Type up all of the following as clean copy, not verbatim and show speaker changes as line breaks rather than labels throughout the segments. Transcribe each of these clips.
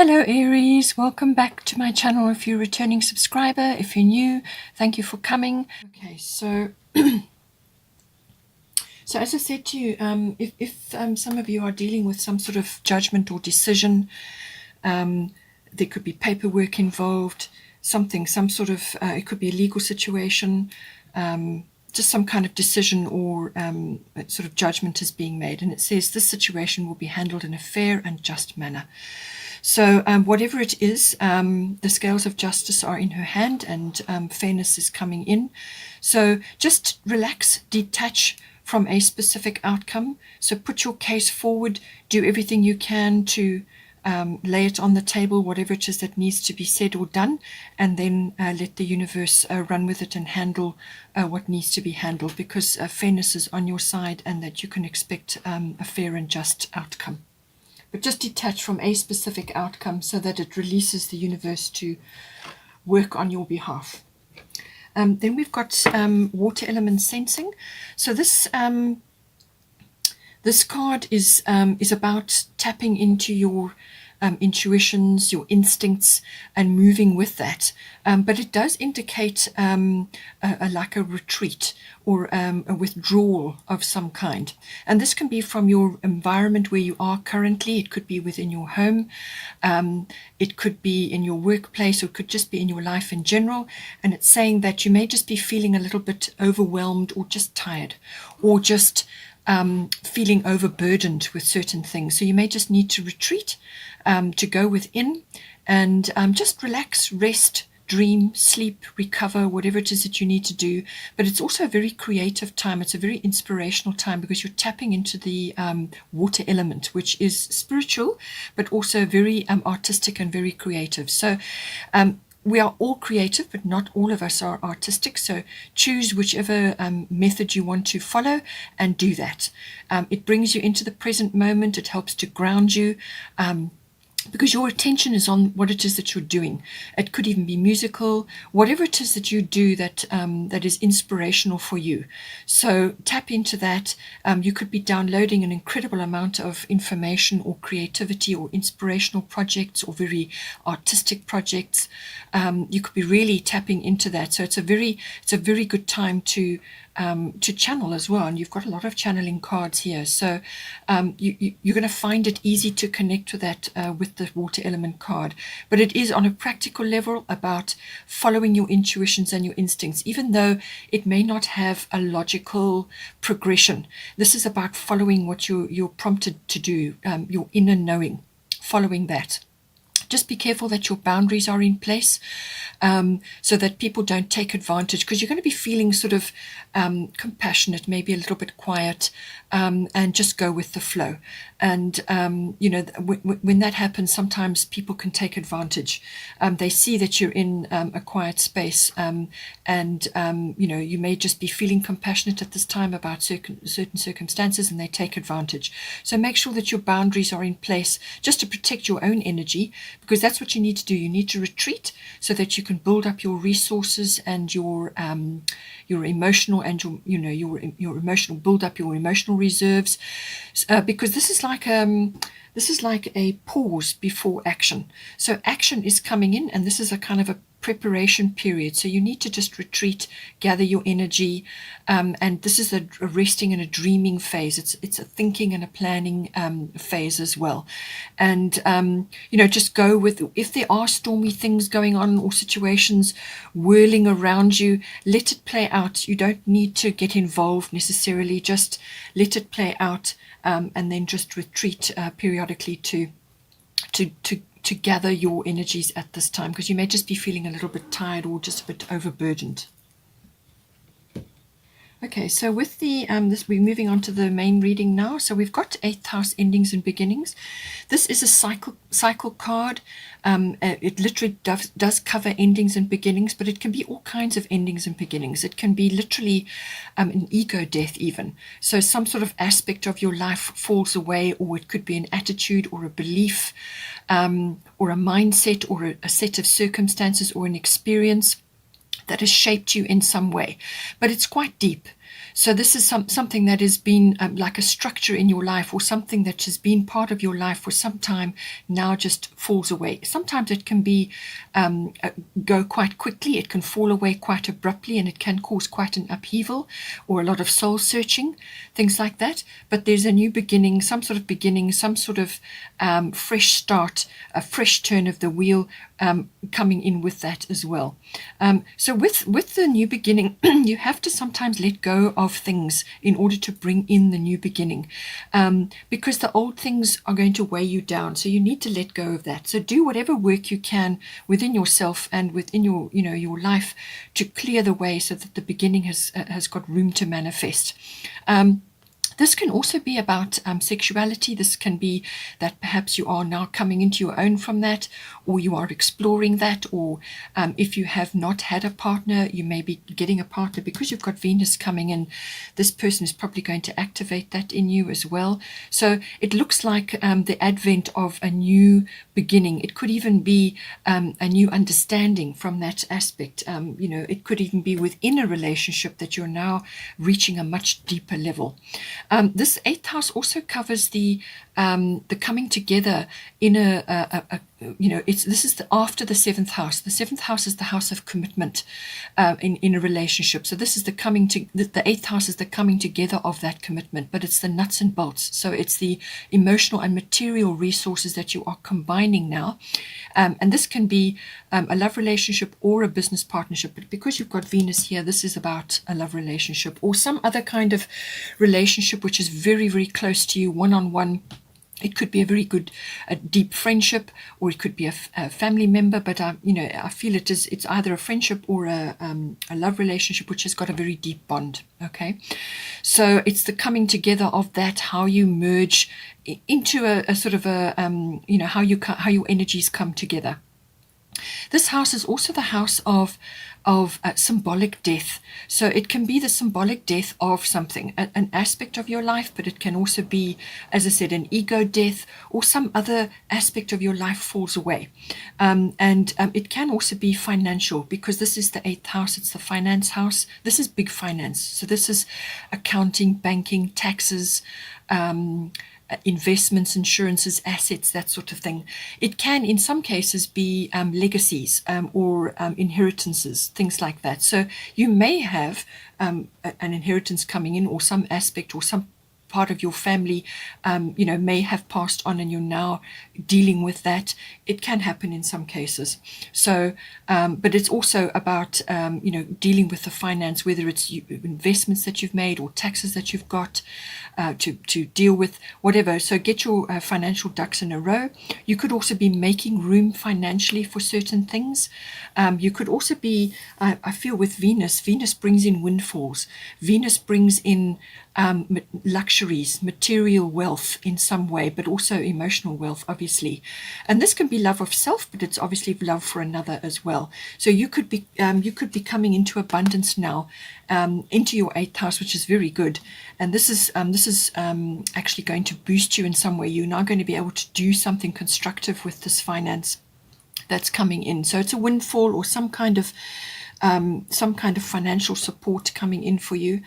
Hello Aries, welcome back to my channel if you're a returning subscriber. If you're new, thank you for coming. Okay, so as I said to you, if some of you are dealing with some sort of judgment or decision, there could be paperwork involved, some sort of, it could be a legal situation, just some kind of decision or sort of judgment is being made. And it says this situation will be handled in a fair and just manner. So whatever it is, the scales of justice are in her hand and fairness is coming in. So just relax, detach from a specific outcome. So put your case forward, do everything you can to lay it on the table, whatever it is that needs to be said or done, and then let the universe run with it and handle what needs to be handled, because fairness is on your side and that you can expect a fair and just outcome. But just detach from a specific outcome so that it releases the universe to work on your behalf. Then we've got water element sensing. So this card is about tapping into your intuitions, your instincts, and moving with that. But it does indicate like a retreat or a withdrawal of some kind. And this can be from your environment where you are currently. It could be within your home. It could be in your workplace, or it could just be in your life in general. And it's saying that you may just be feeling a little bit overwhelmed or just tired or just feeling overburdened with certain things. So you may just need to retreat, to go within and just relax, rest, dream, sleep, recover, whatever it is that you need to do. But it's also a very creative time. It's a very inspirational time because you're tapping into the water element, which is spiritual, but also very artistic and very creative. So we are all creative, but not all of us are artistic. So choose whichever method you want to follow and do that. It brings you into the present moment. It helps to ground you. Because your attention is on what it is that you're doing. It could even be musical, whatever it is that you do that that is inspirational for you. So tap into that. You could be downloading an incredible amount of information or creativity or inspirational projects or very artistic projects. You could be really tapping into that. So it's a very good time to channel as well. And you've got a lot of channeling cards here. So you're going to find it easy to connect with that with the water element card. But it is on a practical level about following your intuitions and your instincts, even though it may not have a logical progression. This is about following what you're prompted to do, your inner knowing, following that. Just be careful that your boundaries are in place, so that people don't take advantage, because you're going to be feeling sort of compassionate, maybe a little bit quiet, and just go with the flow. And when that happens, sometimes people can take advantage. They see that you're in a quiet space, and you may just be feeling compassionate at this time about certain circumstances, and they take advantage. So make sure that your boundaries are in place just to protect your own energy, because that's what you need to do. You need to retreat so that you can build up your resources and your emotional and your emotional, build up your emotional reserves, because this is like a pause before action. So action is coming in, and this is a kind of a preparation period. So you need to just retreat, gather your energy, and this is a resting and a dreaming phase. It's a thinking and a planning phase as well. And just go with, if there are stormy things going on or situations whirling around you, let it play out. You don't need to get involved necessarily. Just let it play out, and then just retreat periodically to gather your energies at this time, because you may just be feeling a little bit tired or just a bit overburdened. Okay, so with the we're moving on to the main reading now. So we've got 8th house endings and beginnings. This is a cycle card. It literally does cover endings and beginnings, but it can be all kinds of endings and beginnings. It can be literally an ego death even. So some sort of aspect of your life falls away, or it could be an attitude or a belief, or a mindset, or a set of circumstances or an experience that has shaped you in some way. But it's quite deep. So this is something that has been like a structure in your life, or something that has been part of your life for some time, now just falls away. Sometimes it can be go quite quickly, it can fall away quite abruptly, and it can cause quite an upheaval or a lot of soul searching, things like that. But there's a new beginning, some sort of beginning, some sort of fresh start, a fresh turn of the wheel coming in with that as well. So with the new beginning, you have to sometimes let go of things in order to bring in the new beginning, because the old things are going to weigh you down. So you need to let go of that. So do whatever work you can within yourself and within your your life to clear the way, so that the beginning has got room to manifest. This can also be about sexuality. This can be that perhaps you are now coming into your own from that, or you are exploring that, or if you have not had a partner, you may be getting a partner because you've got Venus coming in. This person is probably going to activate that in you as well. So it looks like the advent of a new beginning. It could even be a new understanding from that aspect. It could even be within a relationship that you're now reaching a much deeper level. This eighth house also covers the coming together in this is after the seventh house. The seventh house is the house of commitment in a relationship. So this is the eighth house is the coming together of that commitment, but it's the nuts and bolts. So it's the emotional and material resources that you are combining now. And this can be a love relationship or a business partnership. But because you've got Venus here, this is about a love relationship or some other kind of relationship which is very, very close to you, one-on-one. It could be a very good, deep friendship, or it could be a family member. But I feel it's either a friendship or a love relationship which has got a very deep bond. Okay, so it's the coming together of that, how you merge into a sort of a how your energies come together. This house is also the house of symbolic death. So it can be the symbolic death of something, an aspect of your life, but it can also be, as I said, an ego death, or some other aspect of your life falls away. And it can also be financial, because this is the eighth house, it's the finance house. This is big finance. So this is accounting, banking, taxes, investments, insurances, assets, that sort of thing. It can, in some cases, be legacies or inheritances, things like that. So you may have an inheritance coming in, or some aspect or some part of your family may have passed on, and you're now dealing with that. It can happen in some cases. So but it's also about dealing with the finance, whether it's investments that you've made or taxes that you've got to deal with, whatever. So get your financial ducks in a row. You could also be making room financially for certain things. You could also be, I feel with Venus brings in windfalls. Venus brings in luxuries, material wealth in some way, but also emotional wealth, obviously. And this can be love of self, but it's obviously love for another as well. So you could be coming into abundance now, into your eighth house, which is very good. And this is actually going to boost you in some way. You're now going to be able to do something constructive with this finance that's coming in. So it's a windfall or some kind of financial support coming in for you.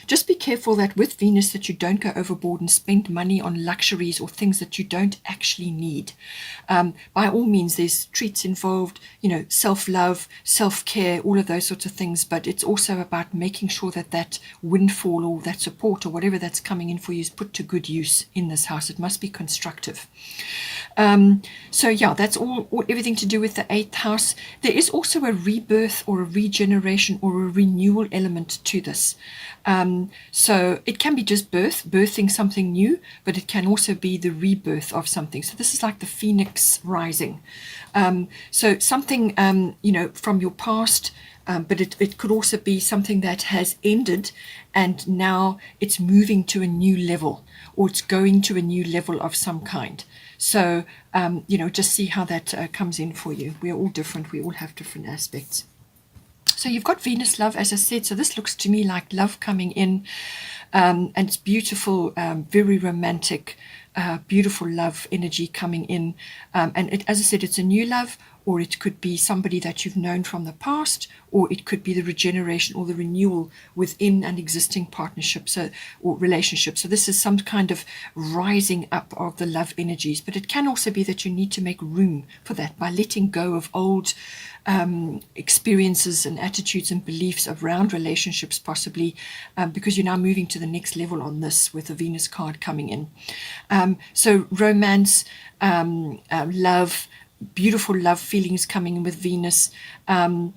Just be careful that with Venus that you don't go overboard and spend money on luxuries or things that you don't actually need. By all means, there's treats involved, self-love, self-care, all of those sorts of things, but it's also about making sure that windfall or that support or whatever that's coming in for you is put to good use in this house. It must be constructive. So yeah, that's everything to do with the eighth house. There is also a rebirth or a regeneration or a renewal element to this. So it can be just birthing something new, but it can also be the rebirth of something. So this is like the phoenix rising. So something, from your past, but it could also be something that has ended and now it's moving to a new level, or it's going to a new level of some kind. So, just see how that comes in for you. We are all different. We all have different aspects. So you've got Venus love, as I said. So this looks to me like love coming in, and it's beautiful, very romantic, beautiful love energy coming in. And as I said, it's a new love, or it could be somebody that you've known from the past, or it could be the regeneration or the renewal within an existing partnership or relationship. So this is some kind of rising up of the love energies, but it can also be that you need to make room for that by letting go of old experiences and attitudes and beliefs around relationships, possibly because you're now moving to the next level on this with the Venus card coming in. So romance, love, beautiful love feelings coming in with Venus. And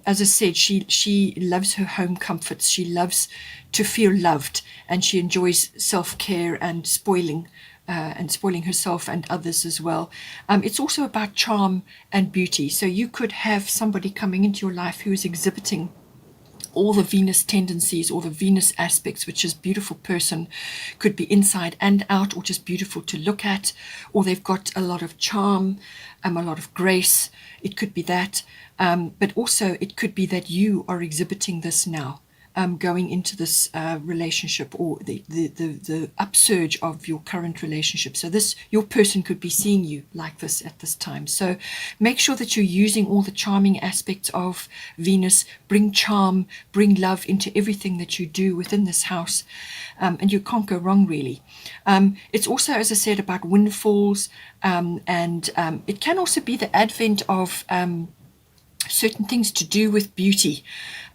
as I said, she loves her home comforts. She loves to feel loved, and she enjoys self-care and spoiling herself and others as well. It's also about charm and beauty. So you could have somebody coming into your life who is exhibiting all the Venus tendencies or the Venus aspects, which is beautiful person, could be inside and out, or just beautiful to look at, or they've got a lot of charm, a lot of grace. It could be that, but also it could be that you are exhibiting this now, going into this relationship, or the upsurge of your current relationship. So your person could be seeing you like this at this time. So make sure that you're using all the charming aspects of Venus. Bring charm, bring love into everything that you do within this house, and you can't go wrong, really. It's also, as I said, about windfalls, and it can also be the advent of certain things to do with beauty.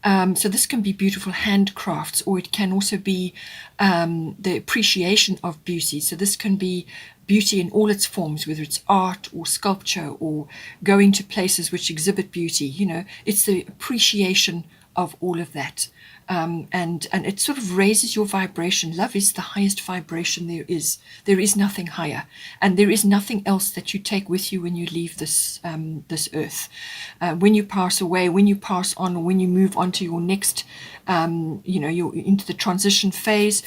So this can be beautiful handcrafts, or it can also be the appreciation of beauty. So this can be beauty in all its forms, whether it's art or sculpture or going to places which exhibit beauty. It's the appreciation of all of that. And it sort of raises your vibration. Love is the highest vibration there is. There is nothing higher, and there is nothing else that you take with you when you leave this earth. When you pass away, when you pass on, or when you move on to your next, you're into the transition phase,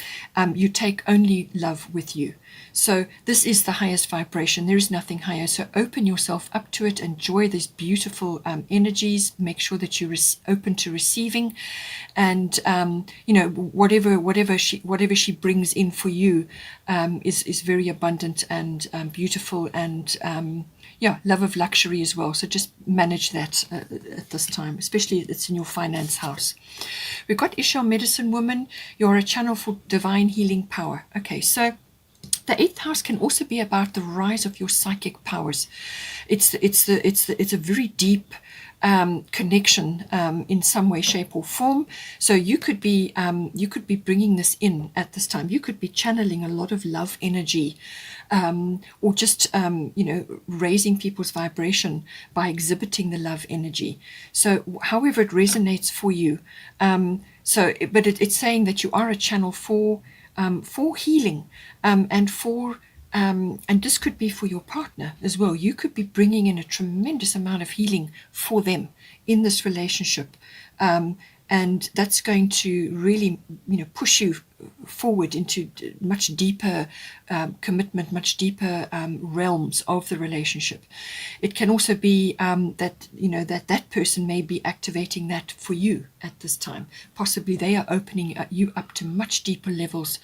you take only love with you. So this is the highest vibration. There is nothing higher. So open yourself up to it. Enjoy these beautiful energies. Make sure that you're open to receiving, and whatever she brings in for you is very abundant and beautiful, and love of luxury as well. So just manage that at this time, especially if it's in your finance house. We've got Ishar, medicine woman. You're a channel for divine healing power. Okay, so the 8th house can also be about the rise of your psychic powers. It's a very deep connection in some way, shape, or form. So you could be bringing this in at this time. You could be channeling a lot of love energy, or just raising people's vibration by exhibiting the love energy. So however it resonates for you. But it's saying that you are a channel for healing, and this could be for your partner as well. You could be bringing in a tremendous amount of healing for them in this relationship, and that's going to really push you forward into much deeper commitment, much deeper realms of the relationship. It can also be that person may be activating that for you at this time. Possibly they are opening you up to much deeper levels,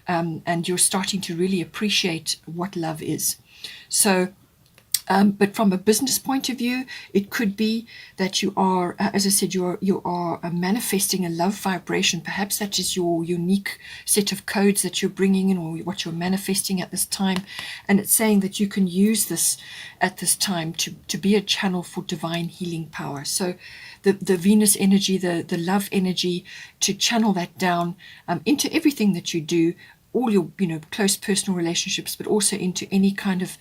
and you're starting to really appreciate what love is. So but from a business point of view, it could be that you are, as I said, you are manifesting a love vibration. Perhaps that is your unique set of codes that you're bringing in, or what you're manifesting at this time. And it's saying that you can use this at this time to be a channel for divine healing power. So the Venus energy, the love energy, to channel that down into everything that you do, all your close personal relationships, but also into any kind of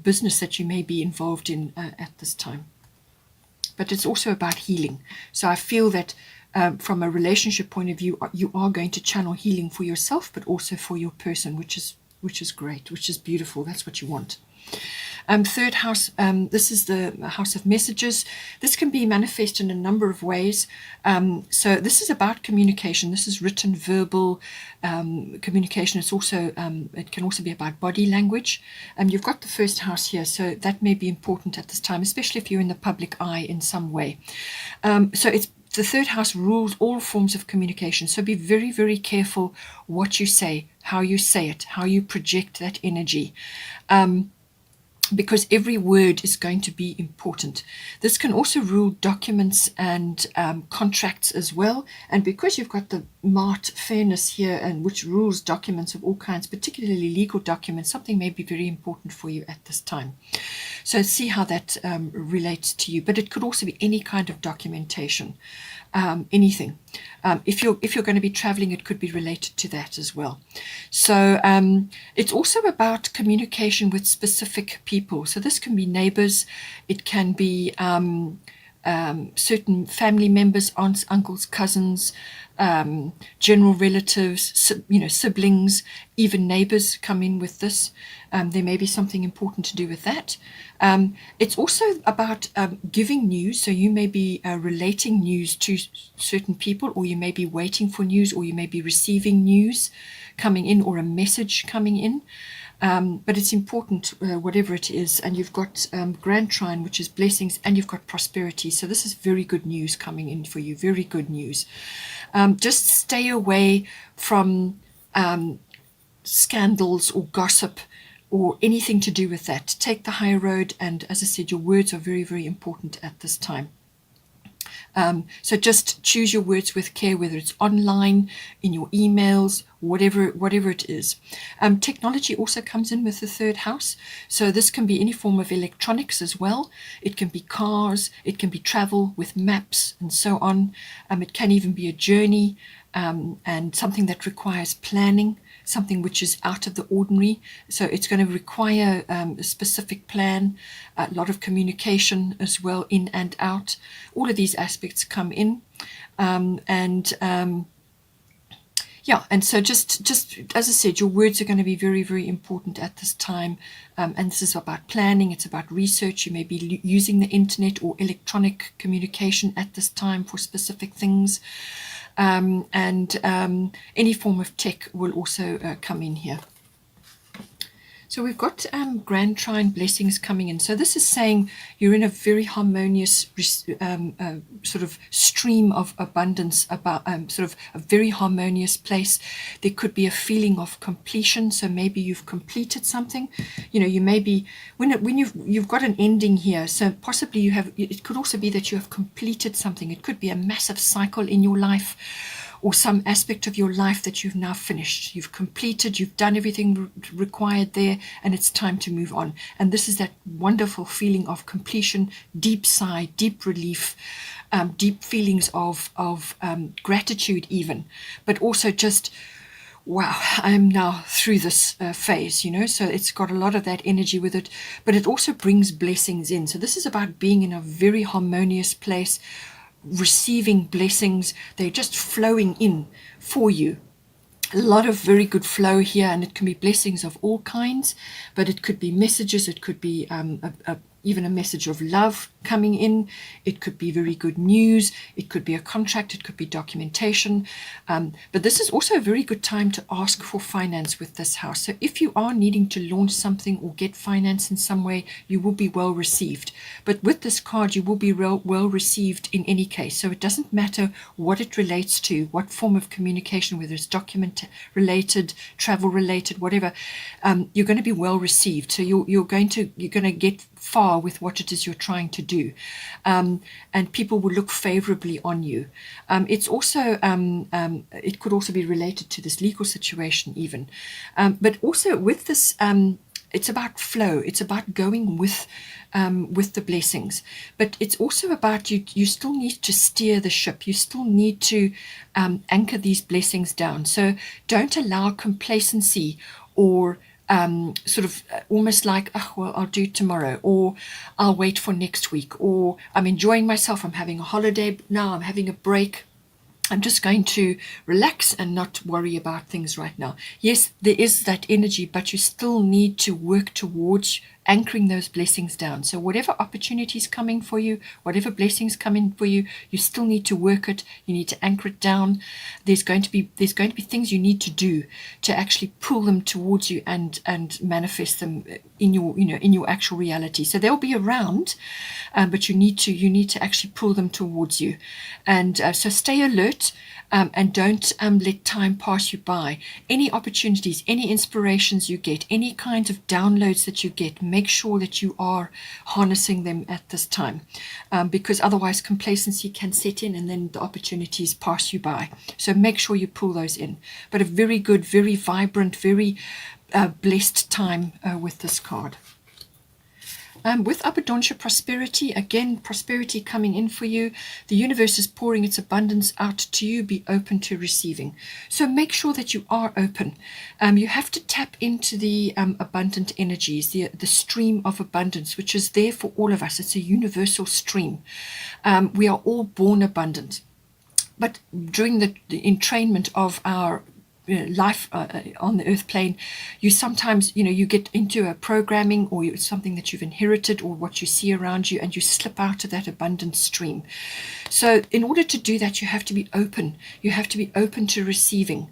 business that you may be involved in at this time. But it's also about healing. So I feel that from a relationship point of view, you are going to channel healing for yourself, but also for your person, which is great, which is beautiful. That's what you want. 3rd house, this is the house of messages. This can be manifested in a number of ways. So this is about communication. This is written, verbal communication. It's also it can also be about body language. You've got the 1st house here, so that may be important at this time, especially if you're in the public eye in some way. So it's the 3rd house rules all forms of communication. So be very, very careful what you say, how you say it, how you project that energy. because every word is going to be important. This can also rule documents and contracts as well. And because you've got the Mart fairness here, and which rules documents of all kinds, particularly legal documents, something may be very important for you at this time. So see how that relates to you. But it could also be any kind of documentation, anything. If you're going to be traveling, it could be related to that as well. So it's also about communication with specific people. So this can be neighbors, it can be certain family members, aunts, uncles, cousins, general relatives, siblings, even neighbors come in with this. There may be something important to do with that. It's also about giving news. So you may be relating news to certain people, or you may be waiting for news, or you may be receiving news coming in, or a message coming in. But it's important, whatever it is. And you've got Grand Trine, which is blessings, and you've got prosperity. So this is very good news coming in for you, very good news. Just stay away from scandals or gossip or anything to do with that. Take the high road, and as I said, your words are very, very important at this time. So just choose your words with care, whether it's online, in your emails, whatever it is. Technology also comes in with the third house. So this can be any form of electronics as well. It can be cars, it can be travel with maps and so on. It can even be a journey and something that requires planning, something which is out of the ordinary. So it's going to require a specific plan, a lot of communication as well, in and out. All of these aspects come in. Yeah, and so just as I said, your words are going to be very, very important at this time. And this is about planning. It's about research. You may be using the internet or electronic communication at this time for specific things. Any form of tech will also come in here. So we've got Grand Trine blessings coming in. So this is saying you're in a very harmonious sort of stream of abundance, about sort of a very harmonious place. There could be a feeling of completion. So maybe you've completed something. You may be when you've got an ending here. So possibly you have. It could also be that you have completed something. It could be a massive cycle in your life, or some aspect of your life that you've now finished. You've completed, you've done everything required there, and it's time to move on. And this is that wonderful feeling of completion, deep sigh, deep relief, deep feelings of gratitude even, but also just, wow, I'm now through this phase, so it's got a lot of that energy with it, but it also brings blessings in. So this is about being in a very harmonious place, receiving blessings. They're just flowing in for you. A lot of very good flow here, and it can be blessings of all kinds, but it could be messages, it could be even a message of love coming in. It could be very good news. It could be a contract. It could be documentation. But this is also a very good time to ask for finance with this house. So if you are needing to launch something or get finance in some way, you will be well received. But with this card, you will be well received in any case. So it doesn't matter what it relates to, what form of communication, whether it's document related, travel related, whatever, you're going to be well received. So you're going to get far with what it is you're trying to do, and people will look favorably on you. It's also it could also be related to this legal situation even, but also with this it's about flow. It's about going with the blessings, but it's also about you still need to steer the ship. You still need to anchor these blessings down. So don't allow complacency or sort of almost like, oh, well, I'll do it tomorrow, or I'll wait for next week, or I'm enjoying myself, I'm having a holiday now, I'm having a break, I'm just going to relax and not worry about things right now. Yes, there is that energy, but you still need to work towards anchoring those blessings down. So whatever opportunities coming for you, whatever blessings come in for you, you still need to work it. You need to anchor it down. There's going to be things you need to do to actually pull them towards you and manifest them in your actual reality. So they'll be around, but you need to actually pull them towards you. And so stay alert. And don't let time pass you by. Any opportunities, any inspirations you get, any kinds of downloads that you get, make sure that you are harnessing them at this time, because otherwise complacency can set in and then the opportunities pass you by. So make sure you pull those in. But a very good, very vibrant, very blessed time with this card. With abundancia, prosperity, again, prosperity coming in for you. The universe is pouring its abundance out to you. Be open to receiving. So make sure that you are open. You have to tap into the abundant energies, the stream of abundance, which is there for all of us. It's a universal stream. We are all born abundant. But during the entrainment of our life on the earth plane, you sometimes, you get into a programming or it's something that you've inherited or what you see around you, and you slip out of that abundant stream. So in order to do that, you have to be open. You have to be open to receiving.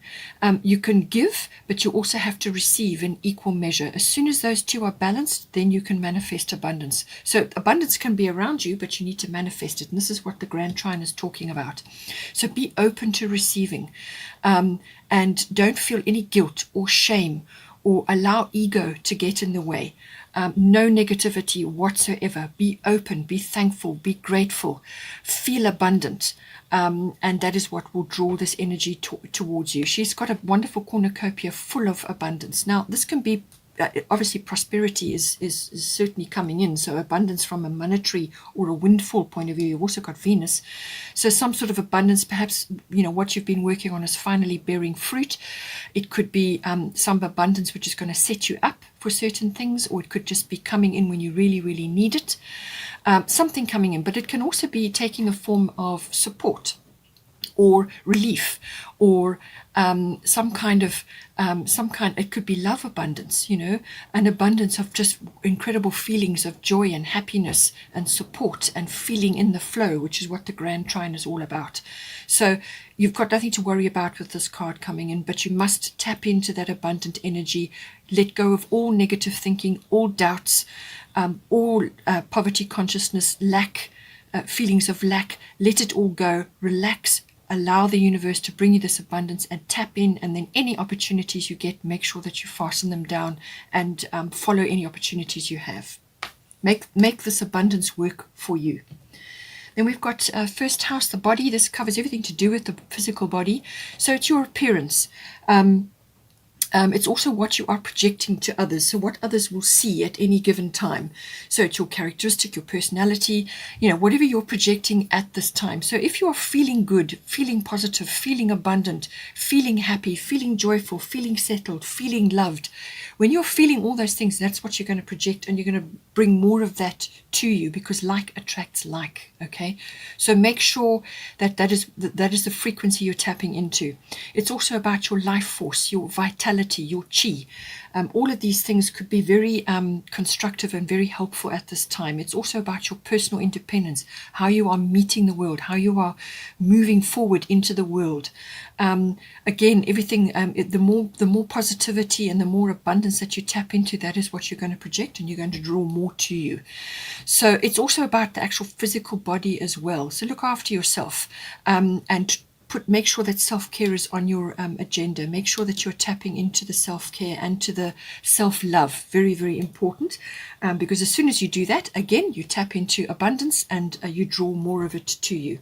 You can give, but you also have to receive in equal measure. As soon as those two are balanced, then you can manifest abundance. So abundance can be around you, but you need to manifest it. And this is what the Grand Trine is talking about. So be open to receiving. And don't feel any guilt or shame or allow ego to get in the way. No negativity whatsoever. Be open, be thankful, be grateful, feel abundant. And that is what will draw this energy towards you. She's got a wonderful cornucopia full of abundance. Now, this can be obviously prosperity is certainly coming in, so abundance from a monetary or a windfall point of view. You've also got Venus, so some sort of abundance. Perhaps what you've been working on is finally bearing fruit. It could be some abundance which is going to set you up for certain things, or it could just be coming in when you really need it. Something coming in, but it can also be taking a form of support or relief, or some kind, it could be love abundance, an abundance of just incredible feelings of joy and happiness and support and feeling in the flow, which is what the Grand Trine is all about. So you've got nothing to worry about with this card coming in, but you must tap into that abundant energy, let go of all negative thinking, all doubts, all poverty consciousness, lack, feelings of lack. Let it all go, relax. Allow the universe to bring you this abundance and tap in, and then any opportunities you get, make sure that you fasten them down and follow any opportunities you have. Make this abundance work for you. Then we've got first house, the body. This covers everything to do with the physical body. So it's your appearance. It's also what you are projecting to others, so what others will see at any given time. So it's your characteristic, your personality, whatever you're projecting at this time. So if you're feeling good, feeling positive, feeling abundant, feeling happy, feeling joyful, feeling settled, feeling loved, when you're feeling all those things, that's what you're going to project, and you're going to bring more of that to you, because like attracts like. Okay, so make sure that is the frequency you're tapping into. It's also about your life force, your vitality, your chi. All of these things could be very constructive and very helpful at this time. It's also about your personal independence, how you are meeting the world, how you are moving forward into the world. Again, everything, the more positivity and the more abundance that you tap into, that is what you're going to project, and you're going to draw more to you. So it's also about the actual physical body as well. So look after yourself, and make sure that self-care is on your agenda. Make sure that you're tapping into the self-care and to the self-love. Very, very important, because as soon as you do that, again, you tap into abundance and you draw more of it to you.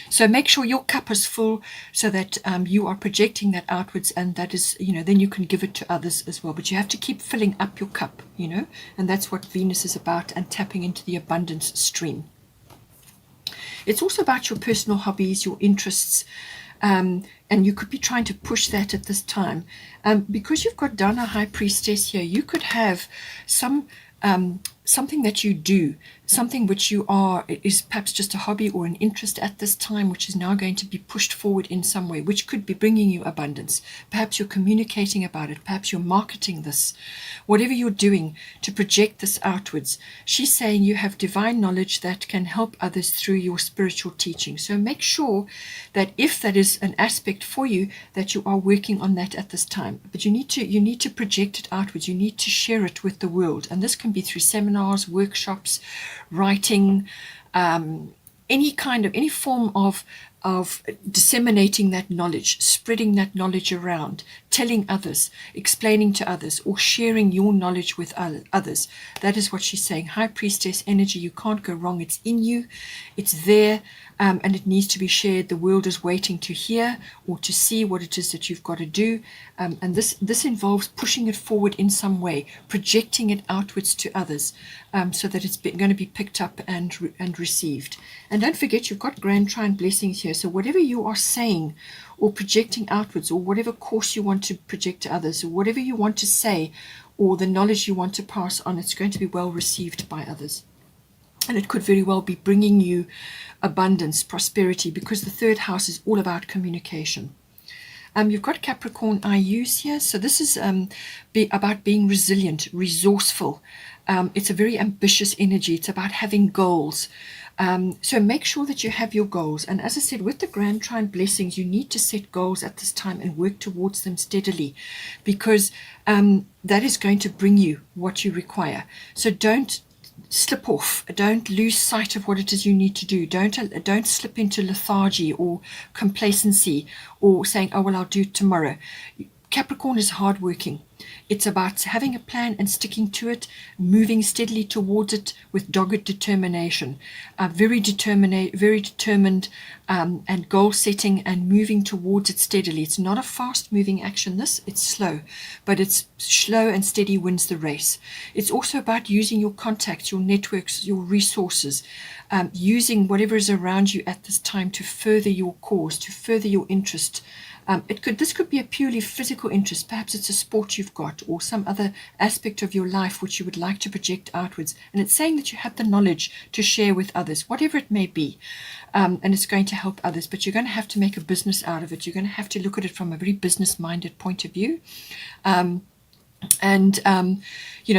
So make sure your cup is full, so that you are projecting that outwards, and that is, then you can give it to others as well. But you have to keep filling up your cup, and that's what Venus is about, and tapping into the abundance stream. It's also about your personal hobbies, your interests, and you could be trying to push that at this time. Because you've got Dana High Priestess here, you could have something that you do, something which is perhaps just a hobby or an interest at this time, which is now going to be pushed forward in some way, which could be bringing you abundance. Perhaps you're communicating about it, perhaps you're marketing this, whatever you're doing to project this outwards. She's saying you have divine knowledge that can help others through your spiritual teaching. So make sure that if that is an aspect for you, that you are working on that at this time. But you need to project it outwards. You need to share it with the world, and this can be through seminars, workshops, writing, any form of of disseminating that knowledge, spreading that knowledge around, telling others, explaining to others, or sharing your knowledge with others. That is what she's saying. High Priestess energy, you can't go wrong. It's in you, it's there, and it needs to be shared. The world is waiting to hear or to see what it is that you've got to do, and this involves pushing it forward in some way, projecting it outwards to others, so that it's going to be picked up and received. And don't forget, you've got grand trine blessings here. So whatever you are saying or projecting outwards, or whatever course you want to project to others, or whatever you want to say, or the knowledge you want to pass on, it's going to be well received by others. And it could very well be bringing you abundance, prosperity, because the third house is all about communication. You've got Capricorn IUs here. So this is about being resilient, resourceful. It's a very ambitious energy. It's about having goals. So make sure that you have your goals. And as I said, with the grand trine blessings, you need to set goals at this time and work towards them steadily, because that is going to bring you what you require. So don't slip off. Don't lose sight of what it is you need to do. Don't slip into lethargy or complacency or saying, oh, well, I'll do it tomorrow. Capricorn is hardworking. It's about having a plan and sticking to it, moving steadily towards it with dogged determination, very determined, and goal setting and moving towards it steadily. It's not a fast moving action, it's slow, but it's slow and steady wins the race. It's also about using your contacts, your networks, your resources, using whatever is around you at this time to further your cause, to further your interest. This could be a purely physical interest. Perhaps it's a sport you've got or some other aspect of your life which you would like to project outwards. And it's saying that you have the knowledge to share with others, whatever it may be. And it's going to help others. But you're going to have to make a business out of it. You're going to have to look at it from a very business-minded point of view.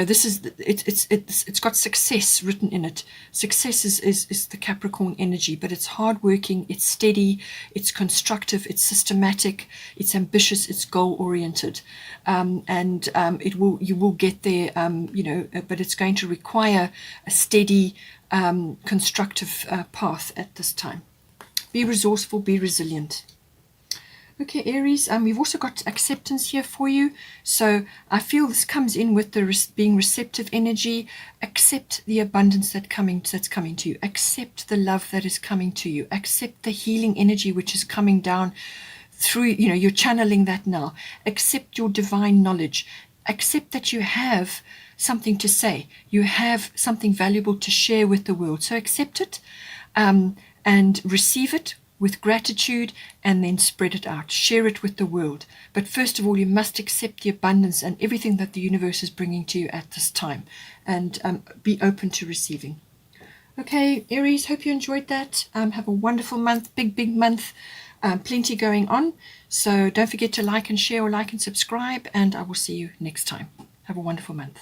This is it's got success written in it. Success is the Capricorn energy, but it's hardworking, it's steady, it's constructive, it's systematic, it's ambitious, it's goal oriented, you will get there. But it's going to require a steady, constructive path at this time. Be resourceful, be resilient. Okay, Aries, we've also got acceptance here for you. So I feel this comes in with the being receptive energy. Accept the abundance that's coming to you. Accept the love that is coming to you. Accept the healing energy which is coming down through, you're channeling that now. Accept your divine knowledge. Accept that you have something to say. You have something valuable to share with the world. So accept it, and receive it with gratitude, and then spread it out. Share it with the world. But first of all, you must accept the abundance and everything that the universe is bringing to you at this time, and be open to receiving. Okay, Aries, hope you enjoyed that. Have a wonderful month, big month, plenty going on. So don't forget to like and share, or like and subscribe, and I will see you next time. Have a wonderful month.